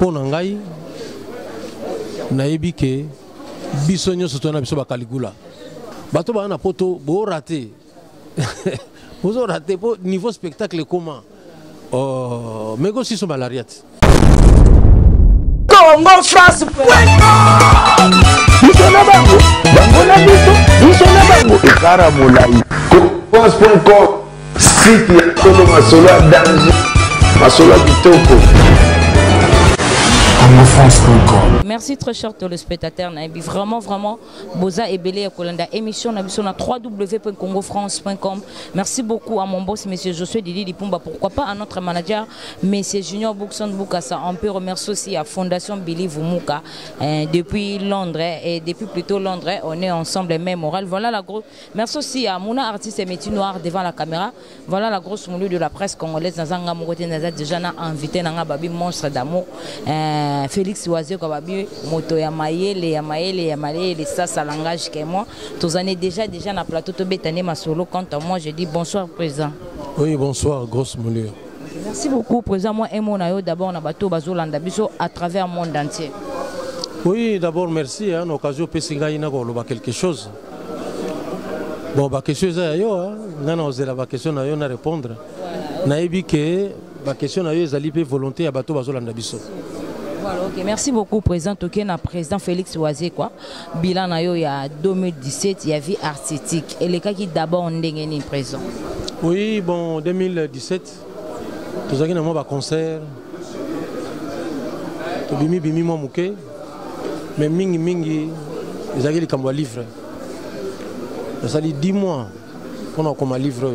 Pour Nangai, nayebi ke biso nyonso tona biso ba Caligula. Bato ba na poto bo raté. Vous aurez raté pour niveau spectacle comment? Oh, mais aussi sur malariat. Congo France. Biso na bango, bango na biso na bango. Ekara molai. France.com. Site ya Tolo Masolo danger. Masolo kitoko. Merci très cher téléspectateurs. Vraiment, Boza et Belé Kolanda. Émission na www.congofrance.com. Merci beaucoup à mon boss, monsieur Josué Didi Lipumba. Pourquoi pas à notre manager, monsieur Junior Boukson Boukassa. On peut remercier aussi à Fondation Billy Vumuka. Depuis Londres, et depuis plutôt Londres, on est ensemble, même moral. Voilà la grosse. Merci aussi à Mouna, artiste et métier noir devant la caméra. Voilà la grosse moulue de la presse congolaise. Nazanga Mogote Naza déjà invité Nanga Babi Monstre d'amour. Félix Oisé Kababi moto ya mayele ça ça langage que moi tous années déjà na plateau to betane ma solo quant à moi je dis bonsoir président. Oui bonsoir grosse moulure. Merci beaucoup président moi et mon ayo d'abord na bateau bazolanda biso à travers le monde entier. Oui d'abord merci hein l'occasion pesinga ina ko loba quelque chose. Bon ba question za yo hein ngana ozela ba question na yo na répondre. Na yebi ke ba question na yo ezali pe volonté ya bateau bazolanda biso. Voilà, ok. Merci beaucoup, président Toké, président Félix Oisé, quoi. Bilan, il y a 2017, il y a vie artistique. Et les cas qui d'abord ont été présents. Oui, bon, 2017, nous avons un concert. Bimi, moi, mouké. Mais mingi, ils ont un livre. Ça dit 10 mois qu'on a comme un livre,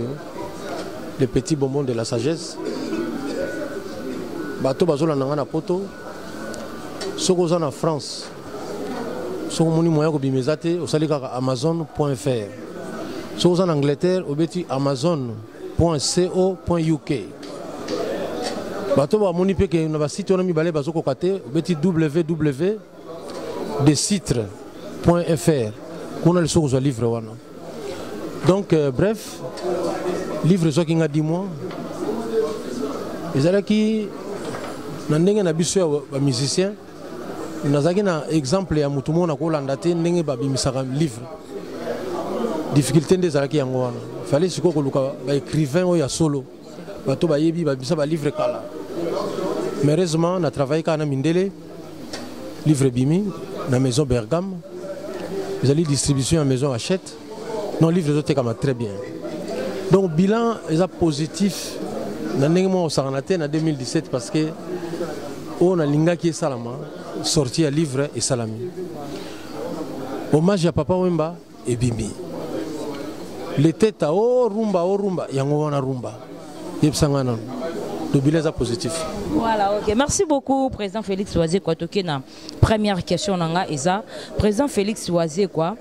les petits bonbons de la sagesse. Bateau bazola nangana poto. Ce qu'on a en France, ce qu'on a moyen de faire, Amazon.fr. Ce qu'on a en Angleterre, c'est Amazon.co.uk. Bato ba moni pe ke na ba site on a mis balé bazoko kate www.desitre.fr qu'on a le source de livre wana. Donc bref, livre so ki nga 10 mois. Ezala ki na ndenge na biso ba musicien nous avons un exemple à Moutoumon à Kolandate, n'engé babi misara livre. Difficulté des alaki angwana. Fallait ce qu'on a écrivain ou ya solo. Bato ba yebi babi ça ba livre kala. Mais heureusement, on a travaillé quand on a mindele livre bimi na maison Bergame. Vous allez distribution à maison achète. Non livre autres comme très bien. Donc bilan est positif. N'engé moi au Saranate en 2017 parce que on a linga qui est salama. Sorti à livre et salami. Hommage à Papa Wemba et Bimi. Les têtes à rumba, yangowana rumba. Yepsangana. Le bilan est positif. Voilà, ok. Merci beaucoup, président Félix Oisé Kwatoké. Première question, président Félix Oisé quoi.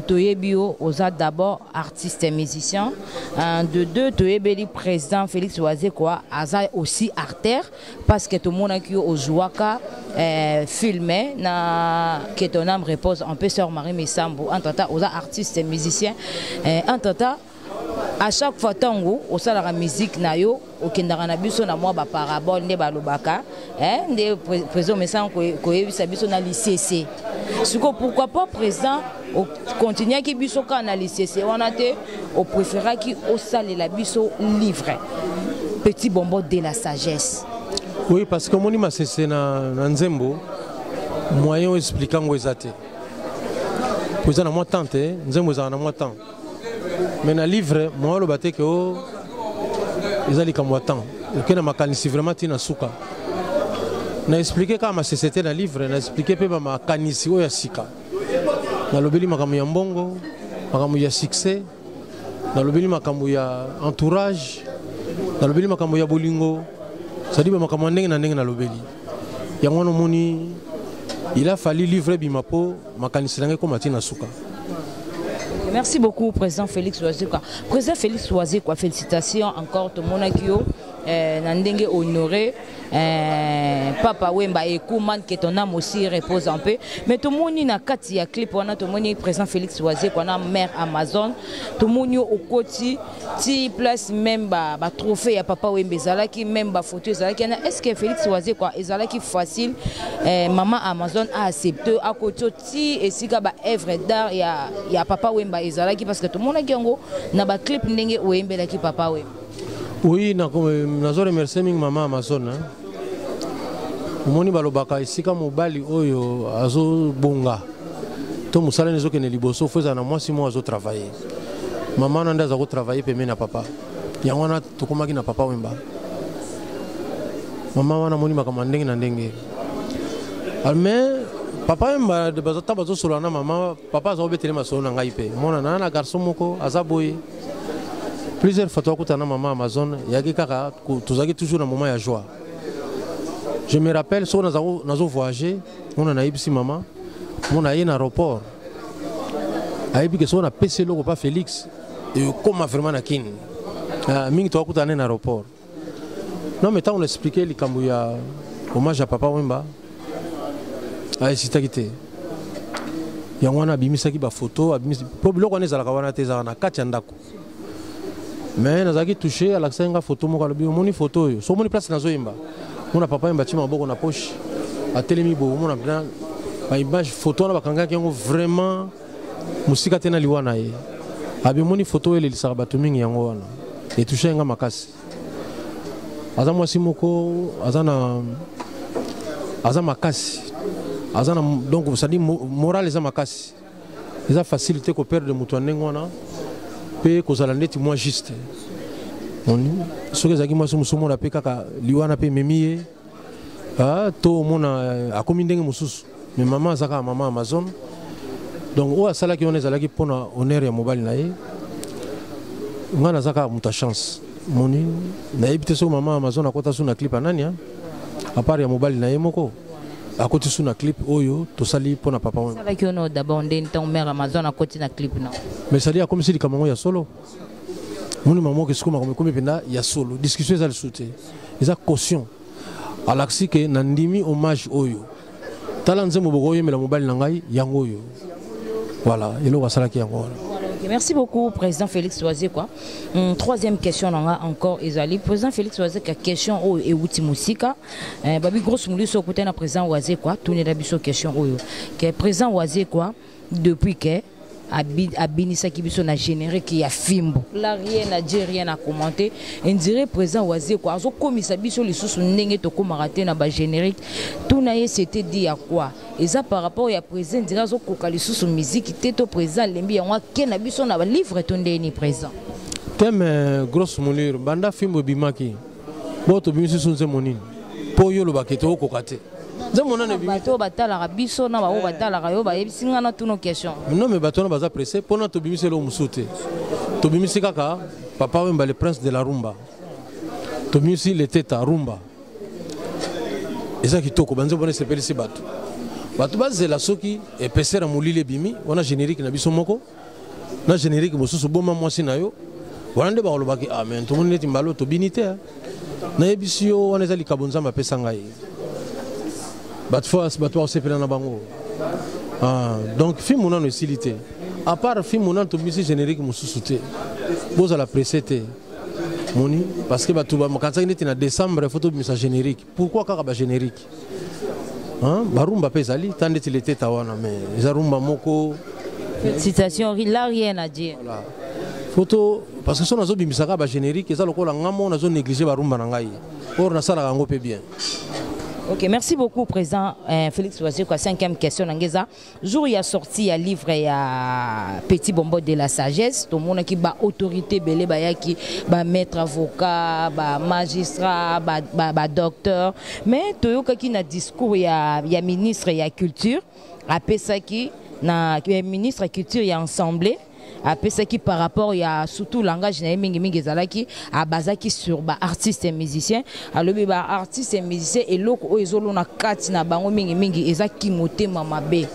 Toyebio osa d'abord artiste et musicien. De deux, Toyebeli président Félix Oisé quoi. Aza aussi artère parce que tout le monde qui au Jouaka filmé na que ton âme repose un peu sur Marie Messambo. En tata osa artiste et musicien. En tata à chaque fois tango au sein de la musique nayo au kendara na biso na moi ba parabole ne ba lobaka ne président Messambo ko yebisa biso na lycée. Pourquoi pas président continuer qui biso kana lycée on a été au préféré qui au salle la biso livre petit bonbon de la sagesse. Oui parce que mon ima c'est na nzembo moyen expliquant ngwezate. Président na moi tante nzembo za na moi temps. Mais na livre moi le baté que ils allaient comme moi temps. Que na makanisi vraiment tina suka. Na expliquer comment c'était dans le livre, na expliquer peu ma kanisi o ya sika. Na lobeli makamu ya mbongo, makamu ya succès, na lobeli makamu ya entourage, na lobeli makamu ya bolingo. Ça dit makamu ndenge na ndenge na lobeli. Yango no moni il a fallu livrer bimapo makanisi nange ko matina suka. Merci beaucoup président Félix Oisé quoi. Président Félix Oisé quoi, félicitations encore tout mon akio. nandenge honoré Papa Wemba et Kouman que ton âme aussi repose un peu. Mais tout le monde na kati ya clip on a tout le monde président Félix Oisé qu'on a mère Amazon tout le monde au côté ti place même ba trophée ya Papa Wemba zala qui même ba photo zala qui est-ce que Félix Oisé quoi zala qui facile maman Amazon a accepté à côté ti et si ka ba œuvre d'art ya Papa Wemba zala qui parce que tout le monde a gango na ba clip ndenge Wemba la qui Papa Wemba. Oui, nazo remercier mingi maman Amazon. Moni balobaka isika mobali oyo azo bonga. To musala nezo ke ne liboso feza na moi 6 mois azo travailler. Maman nanda azo travailler pe na papa. Yango wana tokomaki na Papa Wemba. Maman wana moni makama ndenge na ndenge. Mais Papa Wemba de bazata bazo solo na maman papa azo betele masolo na ngai pe. Mona na garçon moko azaboye. Plusieurs fois na maman Amazon yaki kaka tozaki toujours na moment ya joie. Je me rappelle so nazo voyager on a ibisi maman on a un aéroport aibi que so na PC loko pas Félix et comme vraiment na kin mingi to akuta na aéroport. Non mais tant on expliquait les kambuya hommage à Papa Wemba a sitakité yango na bimisaki ba photo abimisi problème ko nezala ka wana teza na kati ndako. Mais nous avons touché à l'accès à photo, mon photo, sur mon place dans Zoimba. On a papa un bâtiment dans la poche, à Télémibo, on a bien une image photo, on a vraiment musique tena liwana. Abi mon photo et les sarabatuming yangoana. Et touché un makas. Azam wasimoko, azana makas. Azana donc ça dit moral les makas. Les facilité qu'on perd de moutonengwana. Pe kozala neti moi juste soki ezalaki mwasi mosusu mona pe kaka liwana pe memie to mona akomi ndenge mosusu me mama azaka mama Amazon donc oyo asalaki wana ezalaki mpona honneur ya mobali na ye nga nazaka moto chance moni nayebi te soki mama Amazon akota su na clip anani apart ya mobali na ye moko akoti su na clip oyo tosali mpona Papa Wemba. Salaki ono d'abord ndeni ton mère Amazon akoti na clip na. Mais ça dit comme si likamango ya solo. Moni maman ke sikoma comme penda ya solo. Discussion ezali sauté. Eza caution. Alaxi ke nandimi hommage oyo. Talanze moboko oyo mela mobali na ngai yango oyo. Voilà, elo basalaki yango. Merci beaucoup, Président Félix Oisé. Troisième question encore, Ezali. Président Félix Oisé, question au Ewuti Musika. Babi grosse mouli so côté na Président Oisé quoi. Tourner la biso question oyo. Que Président Oisé quoi depuis que Abinisa Kibiso na générique y a Fimbo. Là rien à dire, rien à commenter. On dirait Président Oisé quoi. Azo komi sabiso les sous nenge to komarate na ba générique. Tout na c'était dit à quoi. Et ça par rapport à Président dira zo kokali sous musique této Président lembi ya wa kena biso na ba livre tonde ni Président. Thème grosse moulure banda Fimbo bimaki. Boto bimisi sunze monini. Po yo lo baketo kokate. Non mais bateau baza pressé pour notre bimisé lo musute. To bimisé kaka Papa Wemba le prince de la rumba. To bimisé le teta rumba. Et ça qui toko banze bonne s'appelle ce bateau. Bateau base la soki et pesser à moulile bimi, on a générique na biso moko. Na générique mosusu boma mwasi na yo. Wande ba olobaki amen. To monde timbalo to binité. Na ebisio on ezali kabonza ma pesa ngai. Donc film on a une utilité. À part film on a tout musique générique mon sous-souté. Vous à la précédé. Moni parce que quand ça était en décembre photo de générique. Pourquoi caraba générique? Hein? Barumba pesali tant qu'il était tawana mais zarumba moko. Citation là rien à dire. Voilà. Photo parce que son azo bimisaka ba générique ça lokola ngamo nazo négliger barumba nangai. Or na sala ngo pe bien. Ok, merci beaucoup, Président Félix Oisé. Cinquième question, jour il a sorti un livre, il y a Petit Bombo de la Sagesse. Tout le monde qui a autorité, qui a maître avocat, magistrat, docteur. Mais tout le monde qui a discours, il y a ministre, il y a culture. Après ça, il y a ministre de la culture, il y a assemblée. Après ça qui par rapport il y a surtout langage na mingi mingi zalaki a bazaki sur ba artistes et musiciens alors ba artistes et musiciens et loko ezolo na kati na bango mingi mingi ezaki motema mabe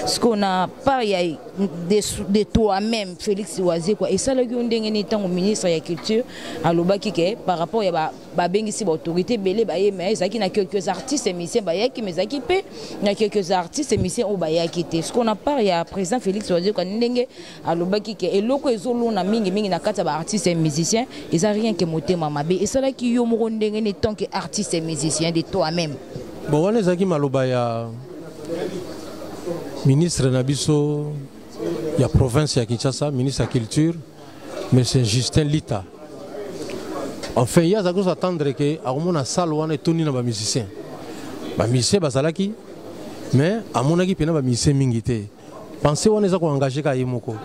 ce qu'on a pas de toi-même Félix Oisé quoi et ça là qui on ndenge ni tant au ministre de la culture à l'obaki que par rapport ya ba bengisi ba autorité belé ba ye mais ça qui na quelques artistes et musiciens ba ya qui mais ça qui peut na quelques artistes et musiciens au ba ya qui ce qu'on a pas ya président Félix Oisé quoi ndenge à l'obaki que et loko ezolo na mingi na kata ba artistes et musiciens ils a rien que motema mabe et ça là qui yo mo ndenge ni tant que artiste et musicien de toi-même. Bon on ezaki maloba ya ministre Nabiso, il y a province ya Kinshasa, ministre de la culture, mais c'est Justin Lita. Enfin, il y a à attendre que à mon salle on est tenu na musicien. Ba musicien bazalaki, mais à mon avis pena ba musicien mingité. Pensez on est à engager ka yemoko.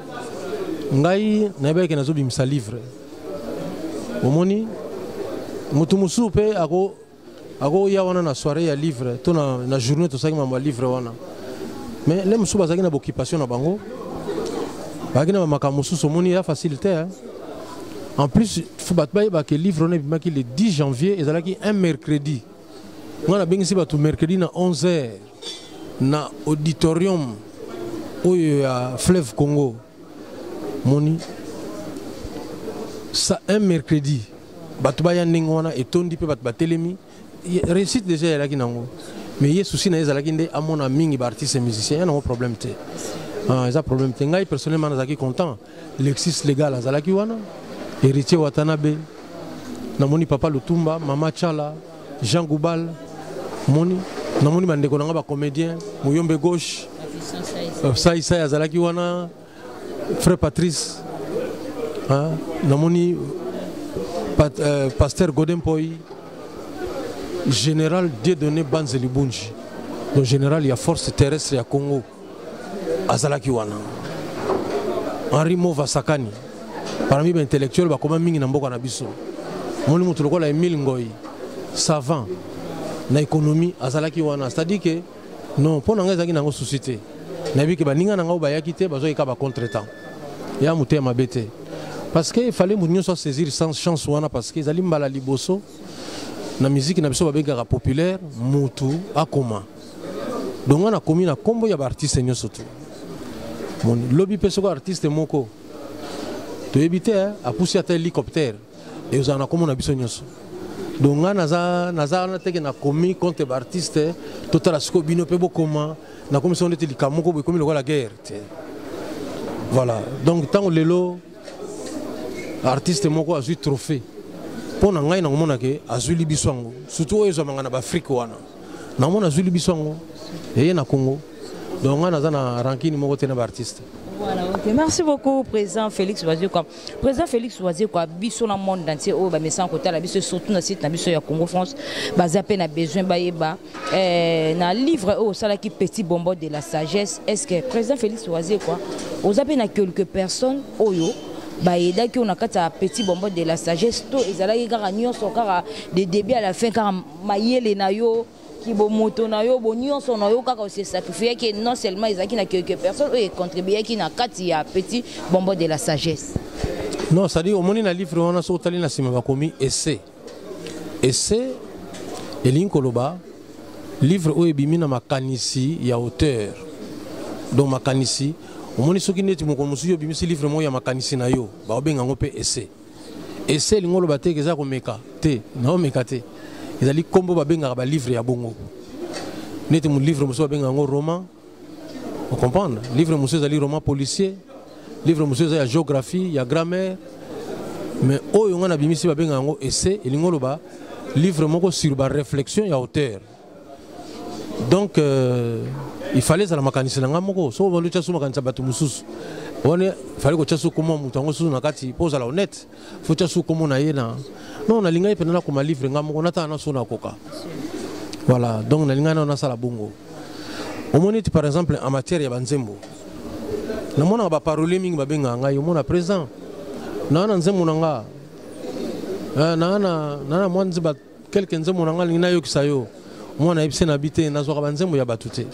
Ngai na ba ke nazo bimisa livre. Omoni mutu musu pe ako ya wana na soirée ya livre, to na journée to saki ma livre wana. Mais les gens qui ont une occupation à Bango, ils ont une facilité. En plus, il faut que le livre est le 10 janvier et c'est un mercredi. On a bien ici mercredi à 11h dans l'auditorium à Fleuve Congo. Ça un mercredi. Batubaya Ningwana et Tondi peut battre Telemi. Récite déjà là qui n'ango. Mais il y a souci na ezala kinde amona mingi ba artiste musicien ya no problème te eza problème te ngai personnellement nazaki content l'exis légal azala ki wana héritier Watanabe namoni papa Lutumba mama Chala Jean Goubal moni namoni bandeko nanga ba comédien Muyombe gauche Saïsa azala ki wana frère Patrice namoni pasteur Godempoy général Dieudonné Banzeli Bunji. Donc général il y a force terrestre à Congo. Azalaki wana. Henri Mova Sakani. Parmi les intellectuels ba koma mingi na mboka na biso. Moni mutu lokola Emile Ngoyi. Savant na économie azalaki wana. C'est-à-dire que non pour nanga ezaki nango société. Na bi ke baninga nanga ba yakite bazo yika ba contretemps. Ya muté mabete. Parce que il fallait munyo so saisir sans chance wana parce que ezali mbala liboso. La musique na biso babengaka populaire mutu akoma donc on a commis na kombo ya artiste nyoso tu mon lobby peso artiste moko to éviter a pousser à hélicoptère et vous en a comme na biso nyoso donc naza na teke na commis contre artiste total asko bino pe bokoma na commission de likamoko comme le la guerre voilà donc tant lelo artiste moko a eu trophée pour ngai na mona ke azuli biswango surtout ezo mangana ba Afrique wana na mona azuli biswango et na Congo donc on a na ranking moko tena ba artiste. Voilà, ok. Merci beaucoup président Félix Oisé quoi. Président Félix Oisé quoi biso na monde entier o ba message côté la biso surtout na site na biso ya Congo France ba zappé na besoin ba yeba na livre o sala ki petit bonbon de la sagesse est-ce que président Félix Oisé quoi o zappé na quelques personnes oyo baïda qui on a quatre petits bonbons de la sagesse to ezala yika nyonso kaka de début à la fin car mayele na yo qui bo moto na yo bo nyonso na yo kaka se sacrifier que non seulement ezaki na quelques personnes et contribuer qui na quatre ya petits bonbons de la sagesse. Non, ça dit au moins na livre on a sorti na sima ba komi essai elin koloba livre o ebimi na makanisi ya auteur donc makanisi omoni soki neti moko musu yo bimisi livre mo ya makanisi na yo ba obenga ngo pe essai lingolo bateke za ko meka te na meka te ezali kombo ba benga ba livre ya bongo neti mu livre musu ba benga ngo roman on comprendre livre musu ezali roman policier livre musu ezali ya géographie ya grammaire mais oyo ngana bimisi ba benga ngo essai lingolo ba livre moko sur ba réflexion ya auteur donc il fallait ça la makanisi na ngamoko so on lucha suma kanisa batu mususu on fallait ko chasu komo mutango susu na kati pose la honnête faut chasu komo na yena non na linga ipena ko ma livre ngamoko nata na sona koka voilà donc na linga na sala bongo omoniti par exemple en matière ya banzembo na mona ba parole mingi ba benga ngai mona présent na nzembo nanga na mwanzi ba quelques nzembo nanga lina yo kisayo mona ibse na bité na zo ka banzembo ya batute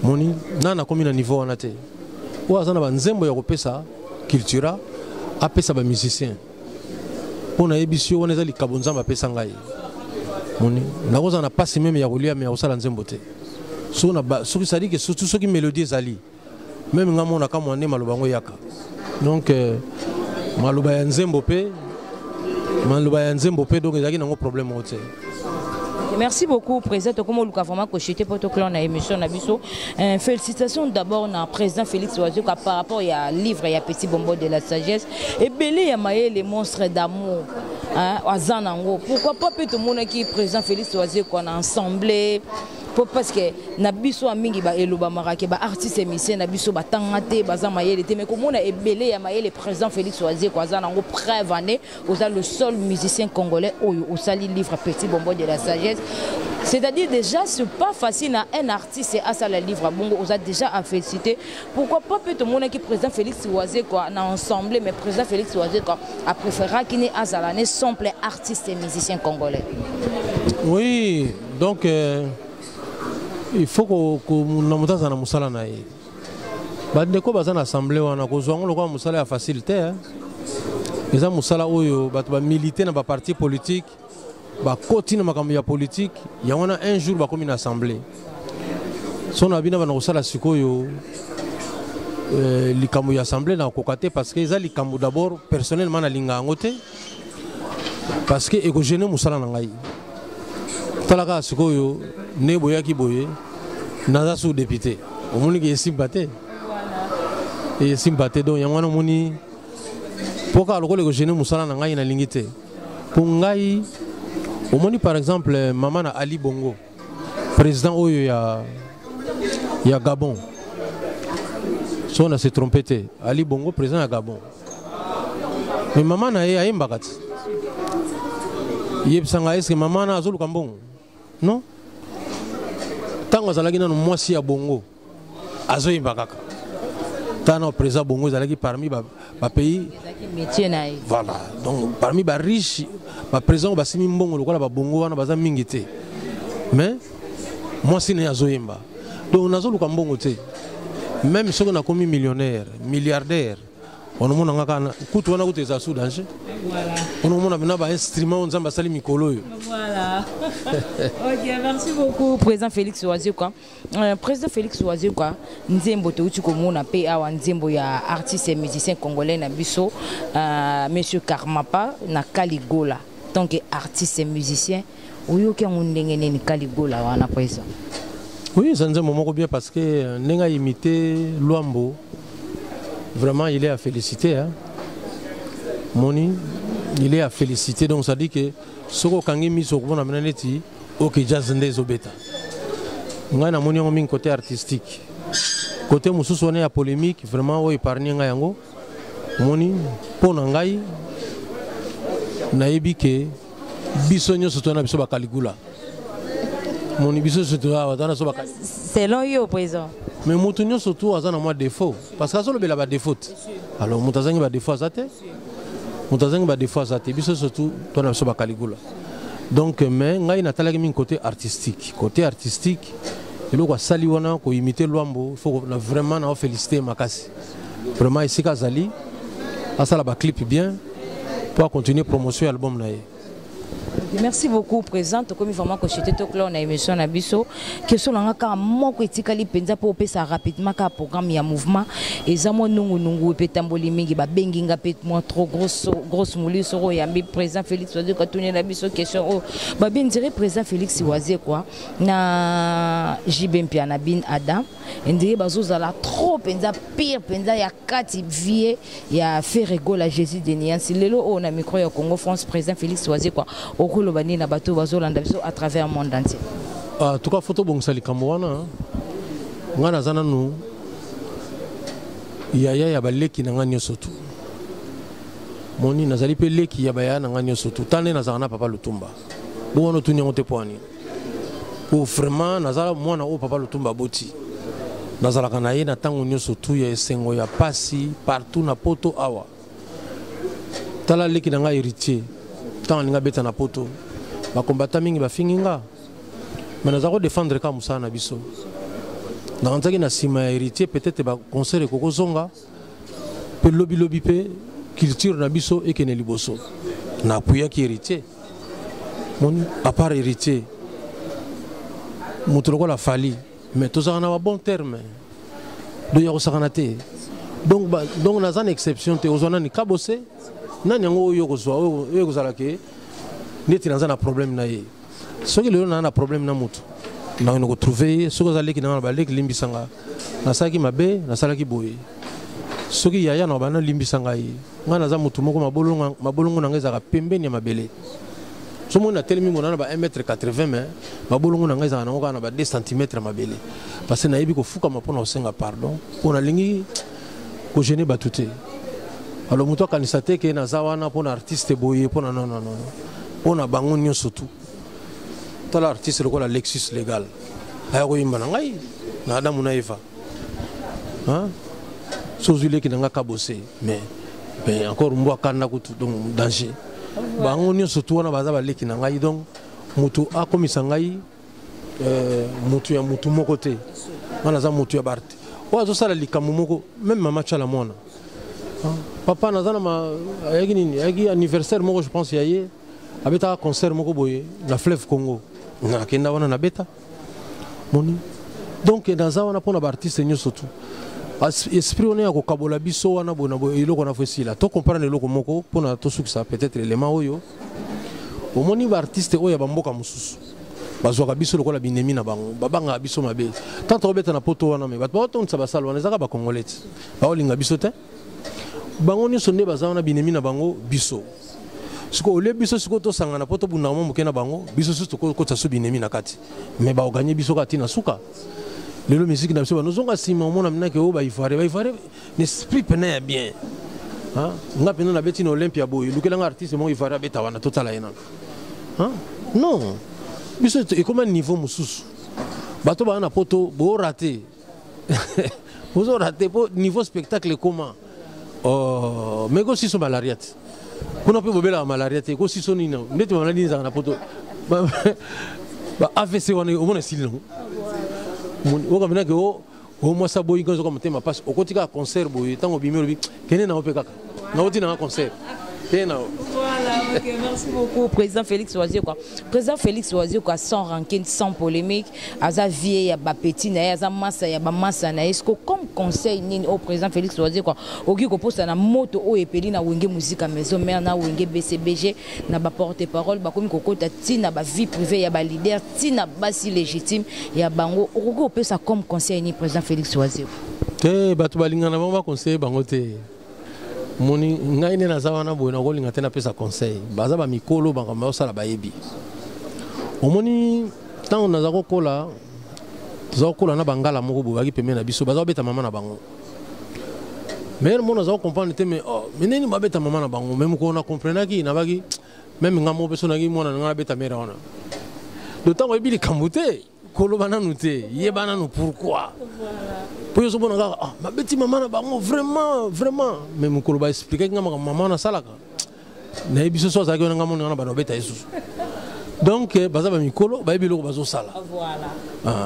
moni nana komi na niveau wana te o azana banzembo ya kopesa cultura apesa ba musicien pona ebisio wana ezali kabonza ba pesa ngai moni nakoza na pasi meme ya kolia me ya osala nzembo te ça dit que surtout ceux qui mélodie ezali même nga mona kama ne maloba ngo yaka donc maloba ya nzembo pe donc ezaki nango problème ote. Merci beaucoup, Président. Comme on vraiment coché pour tout clan émission Nabiso. Félicitations d'abord à Président Félix Ouazé par rapport à livre et à Petit Bonbon de la sagesse et belé à les monstres d'amour. Pourquoi pas tout le monde qui est Président Félix Ouazé qu'on a ensemble parce que Nabiso a mingi ba eloba marake ba artiste émission Nabiso ba tangate ba za mayele te mais comme on a belé ya mayele Président Félix Ouazé quoi za nango preuve année aux le seul musicien congolais au sali livre Petit Bonbon de la sagesse. C'est-à-dire déjà c'est pas facile à un artiste à ça le livre bongo on a déjà à féliciter. Pourquoi pas tout le monde qui Président Félix Ouazé quoi on a ensemble mais Président Félix Ouazé quoi a préféré qu'il n'est à l'année simple artiste et musicien congolais. Oui, donc il faut que nous ayons musala na ye. Bandeko baza na assemblée wana kozwango lokwa musala ya facilité. Eza musala oyo bato ba militer na ba parti politique, ba koti na makambo ya politique, ya wana un jour ba komi na assemblée. Son abina bana kosala sikoyo likambo ya assemblée na kokate parce que eza likambo d'abord personnellement na linga ngote parce que ekogene musala na ngai. Talaka sikoyo ne boya ki boye naza sous député omoni ki sympathie et sympathie donc yangwana moni poka lokole ko jeune musala na ngai na lingité pour ngai omoni par exemple maman na Ali Bongo président oyo ya Gabon so na se trompé Ali Bongo président ya Gabon mais maman na ye ayembakati yebsanga est-ce que maman na azoluka mbongo non tango azalaki nano mwasi ya bongo azoyemba kaka tana président bongo ezalaki parmi ba pays voilà donc parmi ba riche ba président basimi mbongo lokola ba bongo wana baza mingi te mais mwasi ne azoyemba donc nazoluka mbongo te même soki nakomi millionnaire milliardaire on mona ngaka kutu wana kutu eza sous danger voilà on mona bina ba instrument nzamba sali mikolo yo voilà. OK, merci beaucoup Président Félix Ouazé quoi. Président Félix Ouazé quoi nzembo te uti komona pe awa nzembo ya artiste et musicien congolais na biso monsieur Karmapa na Kaligola donc artiste et musicien oyoki ngondenge neni Kaligola wana président. Oui, c'est un moment bien parce que nenga imité Luambo. Vraiment, il est à féliciter. Hein. Moni, il est à féliciter. Donc, ça dit que ce qu'on a mis sur le maneti, ok, jazz ndezobeta. On a un côté artistique. Côté moussou sonné à polémique, vraiment, on épargne un yango. Moni, pour nangai, naïbi que bisonyo surtout na biso ba Caligula. Moni biso surtout à wadana so ba. Selon yo, président. Mais Moutounio surtout a un défaut. Parce que ça a un défaut. Alors Moutazangi a des fois à Moutazangi a des fois à Biso surtout, ton absoba Caligula. Donc, mais il y a un côté artistique. Côté artistique, il faut saluer, pour imiter Luambo, il faut vraiment féliciter Makasi. Vraiment, ici, Kazali, à ça, la clip bien, pour continuer à promotion de l'album. Merci beaucoup président comme vraiment que j'étais tout clair on a émission na biso question nga ka moko etikali penza pour pesa rapidement ka programme ya mouvement et za mo nungu petamboli mingi ba benginga pet moi trop grosse mouli soro ya mi président Félix Ouazé ka tourner na biso question oh ba bien dire président Félix Ouazé quoi na Jibempia na bin Adam ndire bazoza la trop penza pire penza ya kati vie ya Ferrego la Jésus de Niansi lelo on a micro ya Congo France président Félix Ouazé quoi à travers le monde entier. En tout cas, photo bon sali kamwana. Ngana zana nu. Ya baleki na nganyo sotu. Moni nazali pe leki ya baya na nganyo sotu. Tane nazana papa Lutumba. Bo no tunya ngote poani. Pour vraiment nazala mwana o papa Lutumba boti. Nazala kana ye na tango nyoso tu ya esengo ya pasi partout na poto awa. Tala leki na nga héritier. Tant nga beta na poto ba combattant mingi ba finginga mais nous allons défendre comme ça na biso dans un na sima héritier peut-être ba concert ko zonga pe lobby pe culture na biso et que ne liboso na appuyer qui héritier mon à part héritier mutuloko la fali mais tous en a bon terme de yarosakanate donc dans une exception te ozona ni kabose nani yango yo kozala ke neti dans un problème na ye soki lelo na problème na mutu na ngo trouver soki ozaleki na baleki limbisanga nasalaki mabe nasalaki boye soki yaya na bana limbisanga ye nga naza mutu moko mabolongo na nga ezaka pembeni ya mabele somo na telemi mona na ba 1m80 mais mabolongo na nga ezaka nango kaka na ba 2 cm ya mabele parce que nayebi kofukama mpona kosenga pardon mpona lingi kogene bato te alors moto akanisa te ke naza wana mpona artiste boye mpona non mpona bango nyonso tu tala artiste lokola Lexus Legal aya koyimba na ngai na Adamu na Eva sozwileki na nga kabose mais encore mbwa kanda kutu donc danger bango nyonso tu wana baza baleki na ngai donc moto akomisa ngai moto ya moto moko te nga naza moto ya barte oyo azosala likambo moko même mama tyala mwana papa naza na ayaki nini ayaki anniversaire moko je pense ya ye abetaka concert moko boye na Fleuve Congo nakenda wana na beta moni donc naza wana mpona baartiste nyonso tu esprit wana ya kokabola biso wana bona eloko na fo esila to comprendre eloko moko mpona tosukisa peut-être élément oyo omoni baartiste oyo ya bamboka mosusu bazwaka biso lokola binemi na bango babangaka biso mabe tanta kobeta na poto wana me bato baotondisa basala wana ezaka bakongole te baolinga biso te bango nyonso nde baza wana binemi na bango biso siko ole biso siko tosangana po tobundaka mo moke na bango biso susu tokokotisa so binemi na kati me baoganye biso kati na suka lelo misiki na biso banozonga nsima omona minaki oyo baivare n'esprit pene ya bien nga pena na beti na Olympia boye lukelanga artiste moko ivare abeta wana totala ye nano non biso ekoma niveau mosusu bato baa na poto boorate bozorate po niveau spectacle ekoma mais ko siso malaria te kuna mpe bobelaka malaria te ko siso nini ndeti bamaladi ezaka na poto ba AVC wana omona esili nango okambenaki omwasa boyi nzoka motema mpasi okotika concert boye ntango obimi olobi kende nango mpe kaka naoti nanga concert Voilà, ok, merci beaucoup, Président Félix Ouazié. Président Félix Ouazié, sans rancune, sans polémique, Aza vie, ya ba petit, Aza massa, ya ba massa, est-ce que comme conseil au Président Félix Ouazié, au qui compose na moto au epeli na wenge musique à maison mère na wenge BCBG na ba porte-parole, ba comme kokota tina ba vie privée, ya ba leader, tina ba si légitime, ya bango, au qui peut ça comme conseil ni Président Félix Ouazié. Eh, ba tu balinga na ba conseil bango te. Moni ngai ne naza wana boye na kolinga te na pesa conseil baza ba mikolo bangamba osala bayebi omoni ntango naza kokola na bangala moko boye baki pembeni na biso baza kobeta mama na bango mais mo naza comprendre te mais nini babeta mama na bango même ko na comprendaki na baki même nga mo peso naki mwana nga beta mera wana do tango ebi likambo te koloba nanu te yeba nanu pourquoi pour yo sobona kaka mabeti mama na bango vraiment mais mokolo ba expliquer nga mama na salaka na yebi so azaki wana nga mona na bana beta yesusu donc baza ba mikolo ba yebi loko bazo sala. Voilà.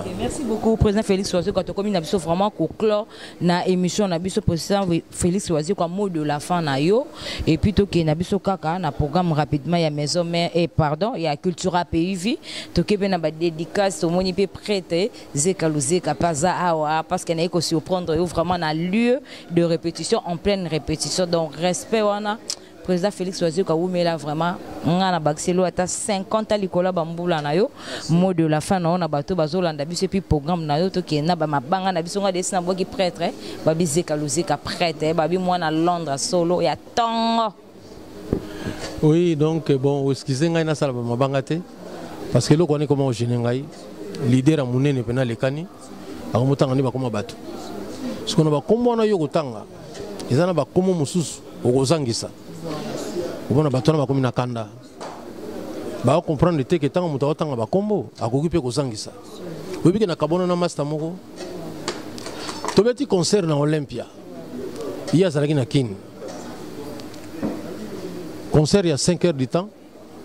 Okay, merci beaucoup Président Félix Ouazié quand comme na biso vraiment ko clore na émission na biso Président Félix Ouazié comme mot de la fin na yo et puis to ke na biso kaka na programme rapidement ya maison mère et pardon ya Cultura PIV to ke na ba dédicace au moni pe prêter Zekaluzeka paza awa parce qu'il y a ko surprendre vraiment na lieu de répétition en pleine répétition donc respect wana Président Félix Ouazié là vraiment on a baxelo ata 50 ans likola bambula na yo mot de la fin na on a bato bazolanda biso puis programme na yo to ke na ba mabanga na biso nga desina boki prêtre babi Zekaluzeka prêtre babi mwana Londres solo ya tongo. Oui donc bon excusez ngai na sala ba mabanga te parce que lo connaît comment gêner ngai leader a munene pena lekani akomotanga ni ba koma bato ce qu'on a ba kombo na yo kotanga ezana ba komo mususu okozangisa obona bato na bakomi na kanda ba comprendre te que tango muto otanga ba kombo akoki pe kozangisa oyebike na kabona na master moko tobeti concert na Olympia iya zalaki na kin concert ya 5 heures du temps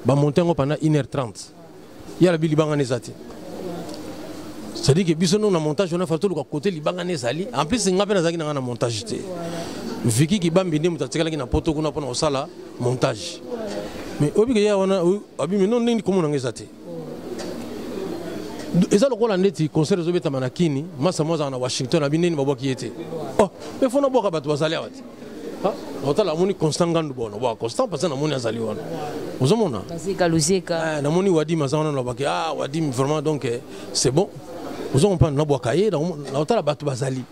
ba monter ngo pendant 1h30 ya la bilibanga nezati c'est-à-dire que biso na montage on a fait tout le côté libanga nezali en plus ngape na zaki na montage te Viki qui bambi ne mutatikala na poto kuna pona osala montage mais obi ke ya wana abi mais non nini komo ngeza te eza lokola ndeti concert ezobeta manakini masa moza na Washington abineni babwaki ete oh mais fona boka bato bazali awati ah otala moni Constant Ngandu bona wa Constant parce na moni azali wana ozomona luzeka na moni Wadim azana na baki ah Wadim vraiment donc c'est bon ozomona na boka ye na otala bato bazali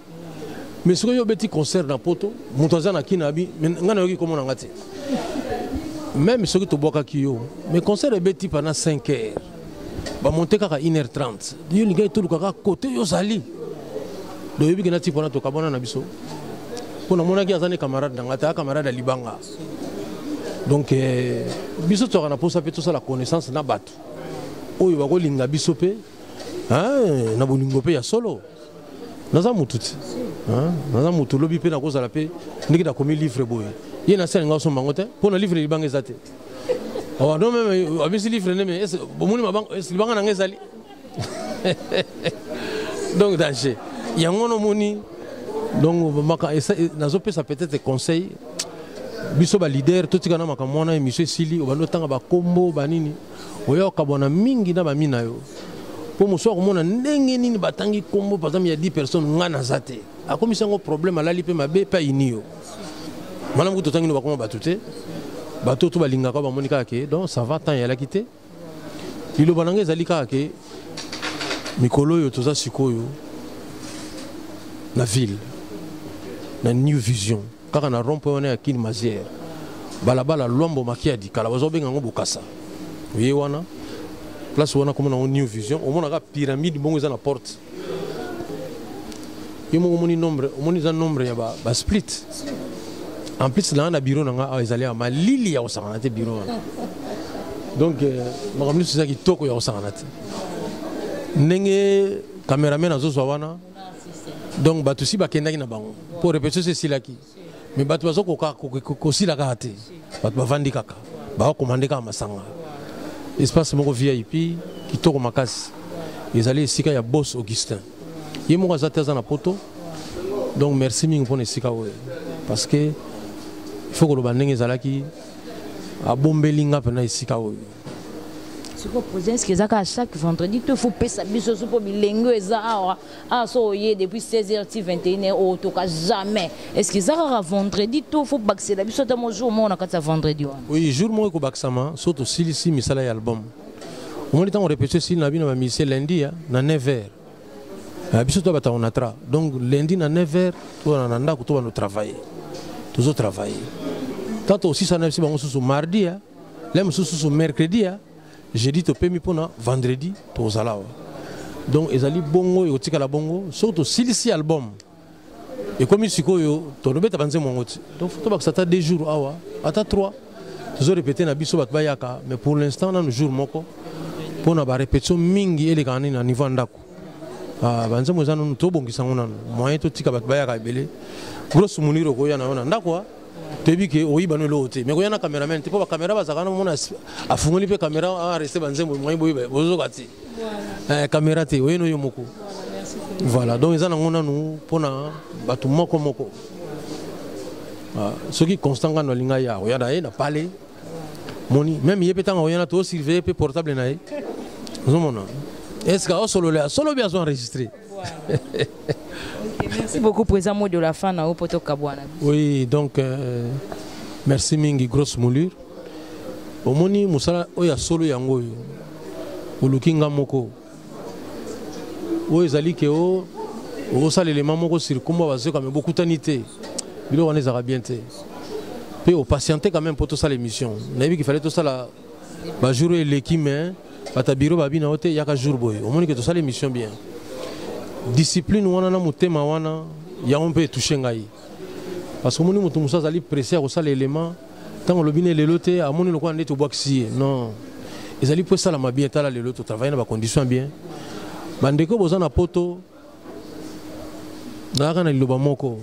mais ce que yo beti concert na poto mutoza na kinabi ngana yoki komona ngati même ce que to boka kiyo mais concert est beti pendant 5 heures ba monter kaka 1h30 yo linga tout kaka côté yo zali do yebi kena ti pona to kabona na biso pona mona ki azane camarade ngata camarade libanga donc biso to kana posa pe to la connaissance na bato oyo ba ko linga biso pe na bolingo pe ya solo naza mututi naza mutu lobi pe na ko zala pe ndiki da komi livre boye ye na sel nga so mangote pona livre libanga ezate oh non mais abisi livre ne mais bomuni mabanga libanga na ngezali donc danger yango no moni donc maka nazo pesa peut-être conseil biso ba leader to tika na makamona emission sili obando tanga ba kombo banini oyo kabona mingi na ba mina yo pour muso komona ndenge nini batangi kombo par exemple il y a 10 personnes ngana zate akomisa ngo problème ala lipe mabe pa inio malam ko totangi no bakoma batute bato to balinga ko ba monika ke donc ça va tant ya la quitter lilo bananga ezali ka ke mikolo yo toza sikoyo na ville na New Vision kaka na rompo wana ya Kin Mazière balabala lombo makiadi kala bazo benga ngo bokasa oye wana place wana comme na New Vision o mona ka pyramide bongo za na porte yo mo moni nombre o moni za nombre ya ba split en plus là on a bureau nga ezali à malili ya osana te bureau donc makamni c'est ça qui toko ya osana te ndenge cameraman azo wana donc bato si bakendaki na bango pour répéter ceci là qui mais bato bazo ko sila ka te bato bavandi kaka ba commander ka masanga espace moko VIP qui toko makasi ezali sika ya boss Augustin yemo ka zata na poto donc merci mingi pour sika we parce que il faut que le banding ezalaki a bombelinga pena isika oyo ce que poser est-ce que à chaque vendredi il faut payer sa biso pour bilingue eza so yé depuis 16h 21h au to ka jamais est-ce que ça vendredi tout faut baxer la biso dans mon jour moi on a quand vendredi oui jour moi ko baxama surtout si misala ya album on dit on répète si na bino ba misi lundi na 9h biso to bata on atra donc lundi na 9h to na ndako to ba travailler toujours travailler. Tant aussi ça n'a pas sous mardi, l'aime sous mercredi, jeudi to pemi pona vendredi to zalawa. Donc ezali bongo et otika la bongo, surtout si album. Et comme il siko yo, to no beta banze mongoti. Donc faut pas que ça ta 2 jours awa, ata 3. Toujours répéter na biso bat bayaka, mais pour l'instant dans le jour moko pona ba répétition mingi ele kanani na niveau ndako. Banze mo zanu to bongisa ngona, moyen to tika bat bayaka ebele. Grosso muniro ko yana wana ndako tebi ke oyiba no lote mais ko yana cameraman te po ba camera ba zakana mona afungoli pe camera a rester banzembo moyen boyiba bozo kati camera te oyeno yo moko voilà donc ezana ngona nu pona batu moko ce qui Constant Ngandu linga ya oyada na parler moni même yepetanga oyana to surveiller pe portable na ye zomona est-ce que solo bien enregistré. Okay, merci beaucoup président mot de la fin na poto kabwana. Oui, donc merci mingi grosse moulure. Omoni musala oya solo yango yo. Ulukinga moko. O ezali ke o sala élément moko circumba bazo comme beaucoup tanité. Bilo on les arabien te. Pe o patienter quand même pour tout ça l'émission. Na qu'il fallait tout ça la ba jour et l'équipe mais bata biro babi na hote yaka jour boy. Omoni que tout ça l'émission bien. Discipline wana na mutema wana ya on peut toucher ngai parce que moni mutu musa zali pressé ko sala élément tant le bine lelote a moni lokwa ndeto boxi non ezali pour ça la mabien tala lelote travailler na ba condition bien bandeko bozana poto na kana liloba moko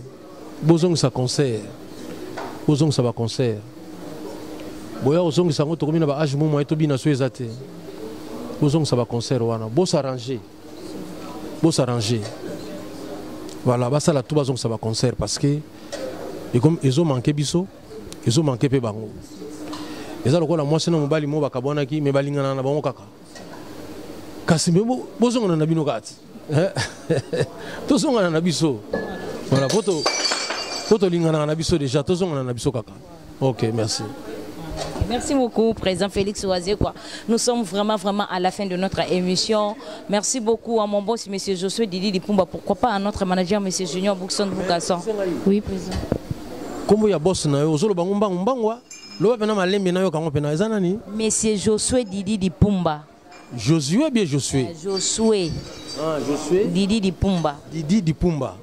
bozong sa concert bozong sa ba concert boya ozong sa ngoto komina ba age momo eto bina so ezate bozong sa ba concert wana bo s'arranger. S'arranger. Voilà, bah ça la tout bazon ça va concert parce que et comme ils ont manqué biso, ils ont manqué pe bango. Et ça le quoi la moi c'est non mobali mo bakabona ki me balingana na bango kaka. kasi me bozongana na bino kati tozongana na biso voilà poto lingana na biso déjà tozongana na biso kaka. Ok, merci. Merci beaucoup, Président Félix Oisier. Nous sommes vraiment à la fin de notre émission. Merci beaucoup à mon boss, M. Josué Didi Dipumba. Pourquoi pas à notre manager, M. Junior Boukson Boukasson. Oui, Président. Comment il y a boss na yo zolo bangumba ngwa lo pena malembe na yo kango pena ezana ni M. Josué Didi Dipumba. Josué bien Josué. Josué. Ah, Josué. Didi Dipumba. Didi Dipumba.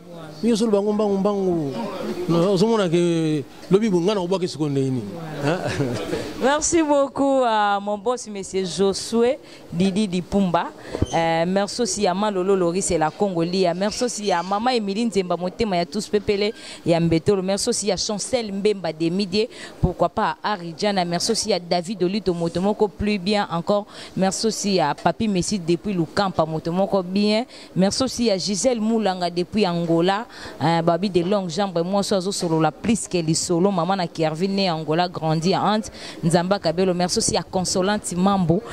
Yo zolo bangumba ngumbangu. No ozomona ke lobi bunga na obaki sikonde ini. Merci beaucoup à mon boss, M. Josué Didi Dipumba. Merci aussi à Malolo Loris et la Congolie. Merci aussi à Maman Emiline Nzemba Motema et à tous Pepele et à Mbetolo. Merci aussi à Chancel Mbemba des Midier. Pourquoi pas à Aridjana. Merci aussi à David Olito Motomoko plus bien encore. Merci aussi à Papi Messi depuis Lukampa Motomoko bien. Merci aussi à Gisèle Moulanga depuis Angola. Babi de longues jambes. Moi, je suis sur la plus que les solo. Maman a qui est Angola grandi à Ante. Nzamba Kabelo, merci aussi à Consolante Mambo.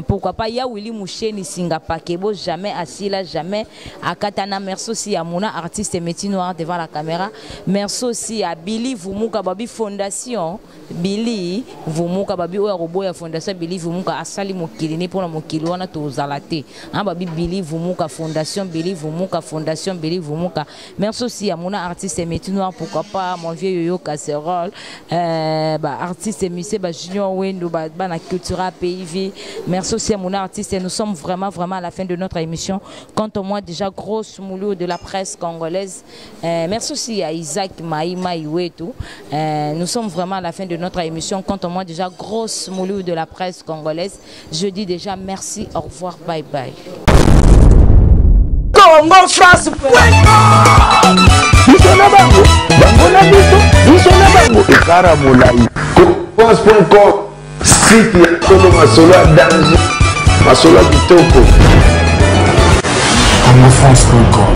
Pourquoi pas ya Willy Moucheni Singapakebo, jamais assis là, jamais à Katana. Merci aussi à Mouna, artiste et métier noir devant la caméra. Merci aussi à Billy Vumuka Babi Fondation. Billy Vumuka Babi Oyaroboya Fondation. Billy Vumuka Asali Mokilini pour la Mokilwana Tozalate. Babi Billy Vumuka Fondation. Billy Vumuka Fondation. Billy Vumuka. Merci aussi à Mouna, artiste et métier noir. Pourquoi pas mon vieux Yoyo Casserole. Artiste et musée Junior Wendo, la culture PIV. Merci aussi à mon artiste. Et nous sommes vraiment à la fin de notre émission. Quant à moi, déjà, grosse moulou de la presse congolaise. Merci aussi à Isaac Maïma Iwetu. Nous sommes vraiment à la fin de notre émission. Quant à moi, déjà, grosse moulou de la presse congolaise. Je dis déjà merci, au revoir, bye bye. Congo France. Ikara Moulaï. France.com, site ya solo masolo ya danger, masolo ya kitoko. Congo France.com.